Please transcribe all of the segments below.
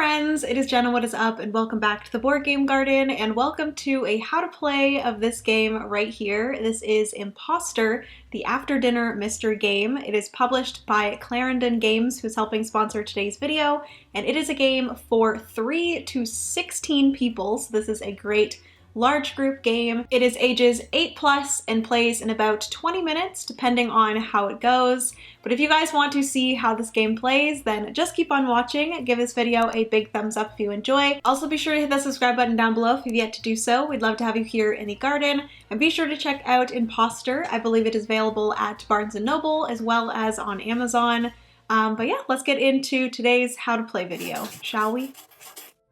friends, it is Jenna, what is up, and welcome back to the Board Game Garden, and welcome to a how to play of this game right here. This is Imposter, the after dinner mystery game. It is published by Clarendon Games, who's helping sponsor today's video, and it is a game for 3 to 16 people, so this is a great large group game. It is ages 8+ and plays in about 20 minutes depending on how it goes. But if you guys want to see how this game plays, then just keep on watching. Give this video a big thumbs up if you enjoy. Also be sure to hit that subscribe button down below if you've yet to do so. We'd love to have you here in the garden. And be sure to check out Imposter. I believe it is available at Barnes & Noble as well as on Amazon. But yeah, let's get into today's how to play video, shall we?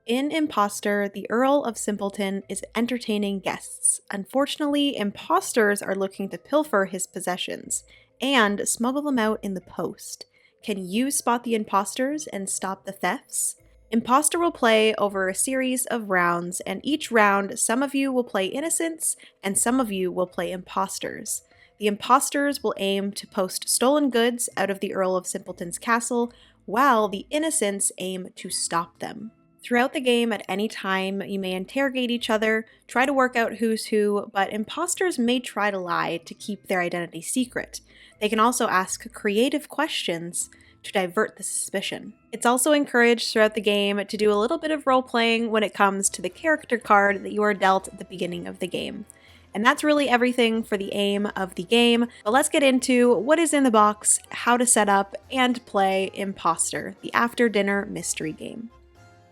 In Imposter, the Earl of Simpleton is entertaining guests. Unfortunately, imposters are looking to pilfer his possessions and smuggle them out in the post. Can you spot the imposters and stop the thefts? Imposter will play over a series of rounds, and each round some of you will play innocents and some of you will play imposters. The imposters will aim to post stolen goods out of the Earl of Simpleton's castle, while the innocents aim to stop them. Throughout the game, at any time, you may interrogate each other, try to work out who's who, but imposters may try to lie to keep their identity secret. They can also ask creative questions to divert the suspicion. It's also encouraged throughout the game to do a little bit of role-playing when it comes to the character card that you are dealt at the beginning of the game. And that's really everything for the aim of the game, but let's get into what is in the box, how to set up and play Imposter, the after-dinner mystery game.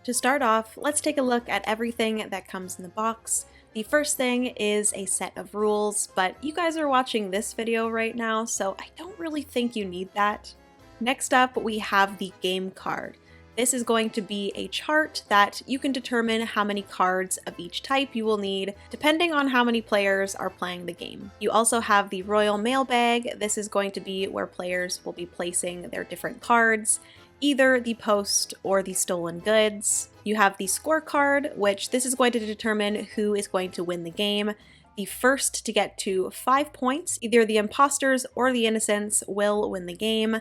To start off, let's take a look at everything that comes in the box. The first thing is a set of rules, but you guys are watching this video right now, so I don't really think you need that. Next up, we have the game card. This is going to be a chart that you can determine how many cards of each type you will need, depending on how many players are playing the game. You also have the Royal Mailbag. This is going to be where players will be placing their different cards, either the post or the stolen goods. You have the scorecard, which this is going to determine who is going to win the game. The first to get to 5 points, either the imposters or the innocents, will win the game.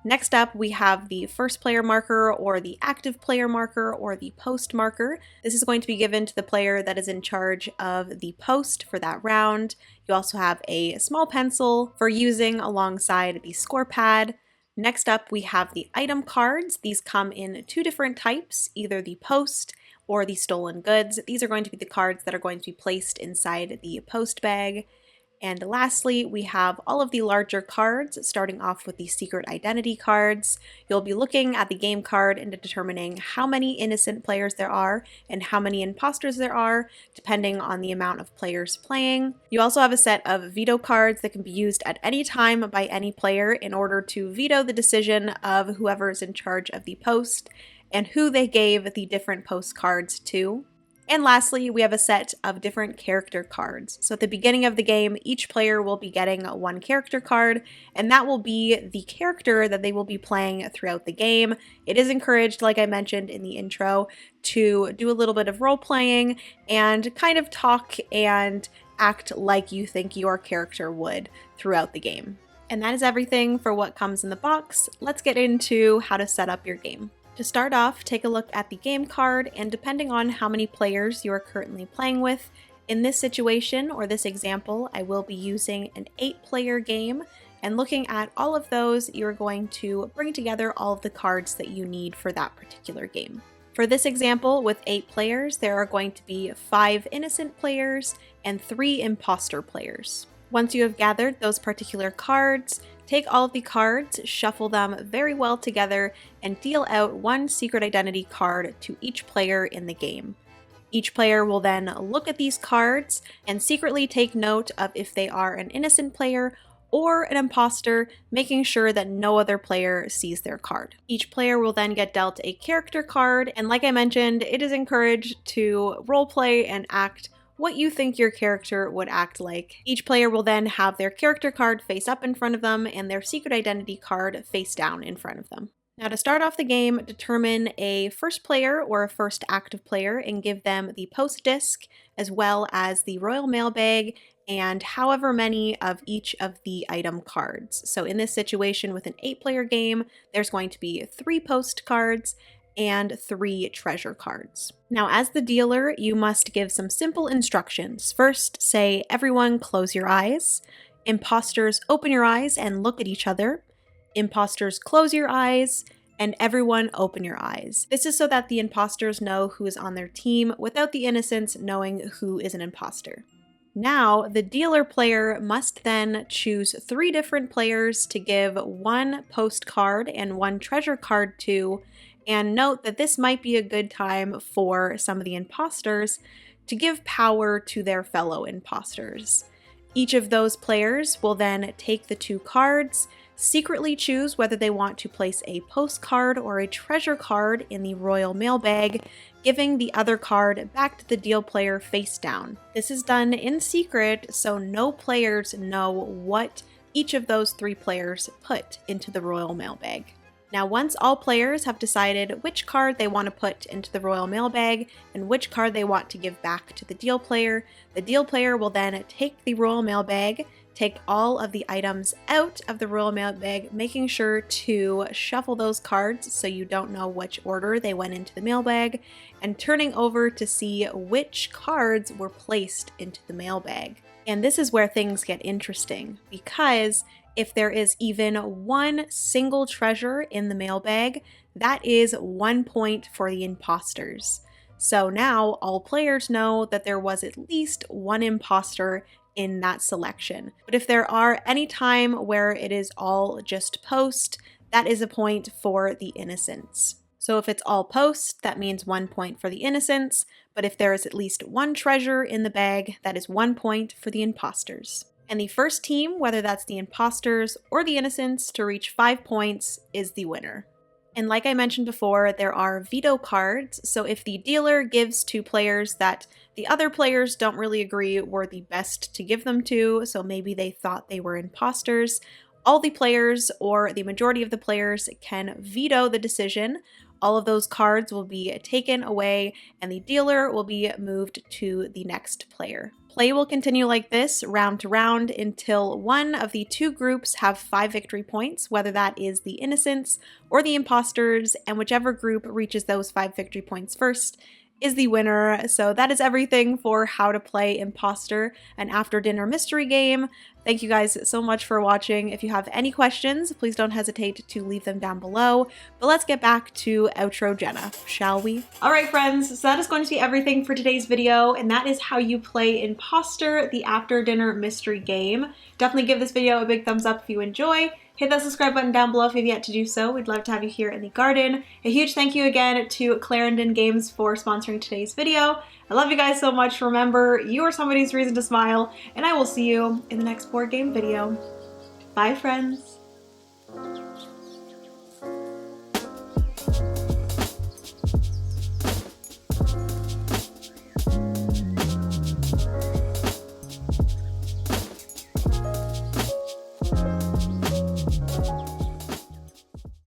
Next up, we have the first player marker or the active player marker or the post marker. This is going to be given to the player that is in charge of the post for that round. You also have a small pencil for using alongside the score pad. Next up, we have the item cards. These come in 2 different types, either the post or the stolen goods. These are going to be the cards that are going to be placed inside the post bag. And lastly, we have all of the larger cards, starting off with the secret identity cards. You'll be looking at the game card and determining how many innocent players there are and how many imposters there are, depending on the amount of players playing. You also have a set of veto cards that can be used at any time by any player in order to veto the decision of whoever is in charge of the post and who they gave the different postcards to. And lastly, we have a set of different character cards. So at the beginning of the game, each player will be getting 1 character card, and that will be the character that they will be playing throughout the game. It is encouraged, like I mentioned in the intro, to do a little bit of role-playing and kind of talk and act like you think your character would throughout the game. And that is everything for what comes in the box. Let's get into how to set up your game. To start off, take a look at the game card, and depending on how many players you are currently playing with, in this situation or this example, I will be using an 8-player game, and looking at all of those, you're going to bring together all of the cards that you need for that particular game. For this example, with 8 players, there are going to be 5 innocent players and 3 imposter players. Once you have gathered those particular cards, take all of the cards, shuffle them very well together, and deal out 1 secret identity card to each player in the game. Each player will then look at these cards and secretly take note of if they are an innocent player or an imposter, making sure that no other player sees their card. Each player will then get dealt a character card, and like I mentioned, it is encouraged to roleplay and act what you think your character would act like. Each player will then have their character card face up in front of them and their secret identity card face down in front of them. Now to start off the game, determine a first player or a first active player and give them the post disc as well as the Royal Mailbag and however many of each of the item cards. So in this situation with an 8-player game, there's going to be 3 post cards and 3 treasure cards. Now, as the dealer, you must give some simple instructions. First, say, everyone close your eyes. Imposters, open your eyes and look at each other. Imposters, close your eyes. And everyone open your eyes. This is so that the imposters know who is on their team without the innocents knowing who is an imposter. Now, the dealer player must then choose 3 different players to give 1 postcard and 1 treasure card to, and note that this might be a good time for some of the imposters to give power to their fellow imposters. Each of those players will then take the 2 cards, secretly choose whether they want to place a postcard or a treasure card in the royal mailbag, giving the other card back to the deal player face down. This is done in secret, so no players know what each of those 3 players put into the royal mailbag. Now, once all players have decided which card they want to put into the royal mailbag and which card they want to give back to the deal player will then take the royal mailbag, take all of the items out of the royal mailbag, making sure to shuffle those cards so you don't know which order they went into the mailbag, and turning over to see which cards were placed into the mailbag. And this is where things get interesting, because if there is even 1 single treasure in the mailbag, that is 1 point for the imposters. So now all players know that there was at least 1 imposter in that selection. But if there are any time where it is all just post, that is a point for the innocents. So if it's all post, that means 1 point for the innocents, but if there is at least 1 treasure in the bag, that is 1 point for the imposters. And the first team, whether that's the imposters or the innocents, to reach 5 points is the winner. And like I mentioned before, there are veto cards, so if the dealer gives 2 players that the other players don't really agree were the best to give them to, so maybe they thought they were imposters, all the players or the majority of the players can veto the decision. All of those cards will be taken away and the dealer will be moved to the next player. Play will continue like this, round to round, until one of the 2 groups have 5 victory points, whether that is the innocents or the imposters, and whichever group reaches those 5 victory points first is the winner. So that is everything for how to play Imposter, an after dinner mystery game. Thank you guys so much for watching. If you have any questions, please don't hesitate to leave them down below. But let's get back to outro Jenna, shall we? All right, friends, so that is going to be everything for today's video, and that is how you play Imposter, the after dinner mystery game. Definitely give this video a big thumbs up if you enjoy. Hit that subscribe button down below if you've yet to do so. We'd love to have you here in the garden. A huge thank you again to Clarendon Games for sponsoring today's video. I love you guys so much. Remember, you are somebody's reason to smile, and I will see you in the next board game video. Bye, friends.